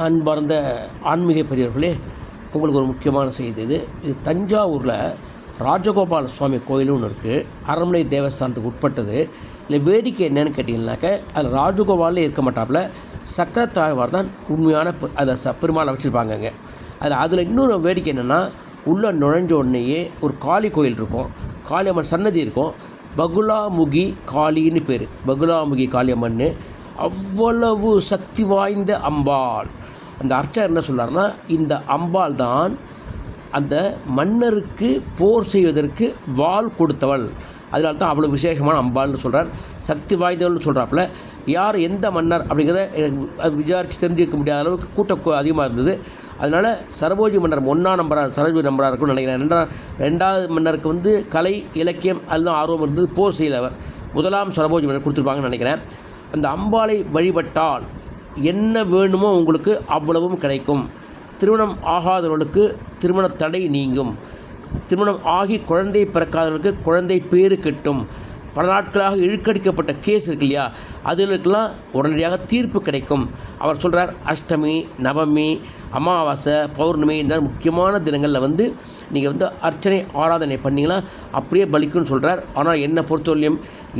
அன்பார்ந்த ஆன்மீக பெரியவர்களே, உங்களுக்கு ஒரு முக்கியமான செய்தி. இது தஞ்சாவூரில் ராஜகோபால சுவாமி கோயிலும் ஒன்று இருக்குது. அரண்மனை தேவஸ்தானத்துக்கு உட்பட்டது. இல்லை வேடிக்கை என்னென்னு கேட்டிங்கன்னாக்க, அதில் ராஜகோபாலே இருக்க மாட்டாப்புல சக்கரத்தாழ்வார் தான் உண்மையான அதை பெருமாளை வச்சுருப்பாங்கங்க. அதில் இன்னொரு வேடிக்கை என்னென்னா, உள்ளே நுழைஞ்ச உடனேயே ஒரு காளி கோயில் இருக்கும், காளியம்மன் சன்னதி இருக்கும். பகுலாமுகி காளின்னு பேர். பகுலாமுகி காளியம்மன் அவ்வளவு சக்தி வாய்ந்த அம்பாள். அந்த அர்ச்சகர் என்ன சொல்கிறாருன்னா, இந்த அம்பாள் தான் அந்த மன்னருக்கு போர் செய்வதற்கு வாள் கொடுத்தவள். அதனால தான் அவ்வளோ விசேஷமான அம்பாள்னு சொல்கிறார். சக்தி வாய்ந்தவள்னு சொல்கிறாப்புல. யார் எந்த மன்னர் அப்படிங்கிறத விசாரித்து தெரிஞ்சிக்க முடியாத அளவுக்கு கூட்டம் அதிகமாக இருந்தது. அதனால் சரபோஜி மன்னர் 1ஆம் நம்பராக சரபோஜி நம்பராக இருக்கும்னு நினைக்கிறேன். 2வது மன்னருக்கு கலை இலக்கியம் அதெல்லாம் ஆர்வம் இருந்தது. போர் செய்தவர் 1ஆம் சரபோஜி மன்னர் கொடுத்துருப்பாங்கன்னு நினைக்கிறேன். அந்த அம்பாளை வழிபட்டால் என்ன வேணுமோ உங்களுக்கு அவ்வளவும் கிடைக்கும். திருமணம் ஆகாதவர்களுக்கு திருமண தடை நீங்கும். திருமணம் ஆகி குழந்தை பிறக்காதவர்களுக்கு குழந்தை பேறு கிட்டும். பல நாட்களாக இழுக்கடிக்கப்பட்ட கேஸ் இருக்கு இல்லையா, அதுகளுக்கெல்லாம் உடனடியாக தீர்ப்பு கிடைக்கும். அவர் சொல்கிறார், அஷ்டமி, நவமி, அமாவாசை, பௌர்ணமி இந்த முக்கியமான தினங்களில் நீங்கள் அர்ச்சனை ஆராதனை பண்ணிங்கன்னா அப்படியே பலிக்குன்னு சொல்கிறார். ஆனால் என்னை பொறுத்தவரையும்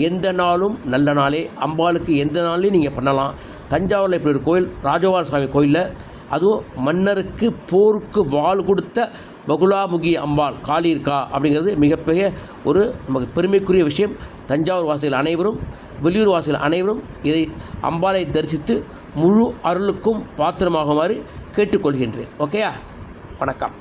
எந்த நாளும் நல்ல நாளே. அம்பாளுக்கு எந்த நாள்லையும் நீங்கள் பண்ணலாம். தஞ்சாவூரில் இப்படி ஒரு கோயில், ராஜகோபால சுவாமி கோயிலில், அதுவும் மன்னருக்கு போருக்கு வாள் கொடுத்த பகுலாமுகி அம்பாள் காளி இருக்கா அப்படிங்கிறது மிகப்பெரிய ஒரு நமக்கு பெருமைக்குரிய விஷயம். தஞ்சாவூர் வாசிகள் அனைவரும், வெளியூர் வாசிகள் அனைவரும் இதை அம்பாளை தரிசித்து முழு அருளுக்கும் பாத்திரமாகுமாறு கேட்டுக்கொள்கின்றேன். ஓகேயா? வணக்கம்.